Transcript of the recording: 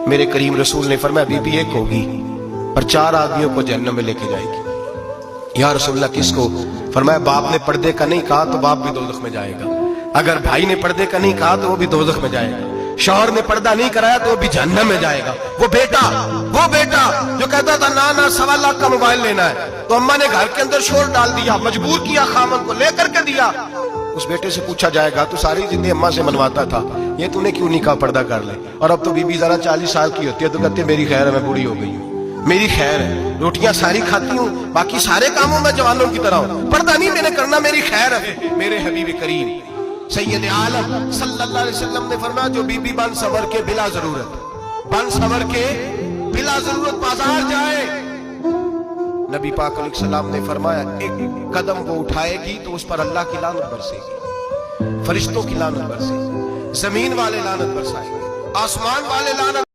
میرے کریم رسول نے فرمایا بی بی ایک ہوگی اور 4 آدمیوں کو جہنم میں لے کے جائے گی۔ یا رسول اللہ کس کو؟ فرمایا باپ نے پردے کا نہیں کہا تو باپ بھی دوزخ میں جائے گا، اگر بھائی نے پردے کا نہیں کہا تو وہ بھی دوزخ میں جائے گا، شوہر نے پردہ نہیں کرایا تو وہ بھی جہنم میں جائے گا۔ وہ بیٹا جو کہتا تھا نا 1.25 لاکھ کا موبائل لینا ہے تو اماں نے گھر کے اندر شور ڈال دیا، مجبور کیا خامن کو، لے کر کے دیا۔ اس بیٹے سے پوچھا جائے گا تو ساری زندگی اماں سے منواتا تھا، یہ تو نے کیوں نہیں کہا پردہ کر لے؟ اور اب تو بی بی ذرا 40 سال کی ہوتی ہے تو کہتے ہیں میری خیر ہے، میں بوڑھی ہو گئی ہوں، میری خیر ہے، روٹیاں ساری کھاتی ہوں، باقی سارے کاموں میں جوانوں کی طرح ہوں، پردہ نہیں میں نے کرنا، میری خیر ہے۔ میرے حبیب کریم سید عالم صلی اللہ علیہ وسلم نے فرمایا جو بی بی بن سنور کے بلا ضرورت بازار جائے، نبی پاک علیہ السلام نے فرمایا ایک قدم وہ اٹھائے گی تو اس پر اللہ کی لعنت برسے گی، فرشتوں کی لعنت برسے گی، زمین والے لعنت برسائیں گے، آسمان والے لعنت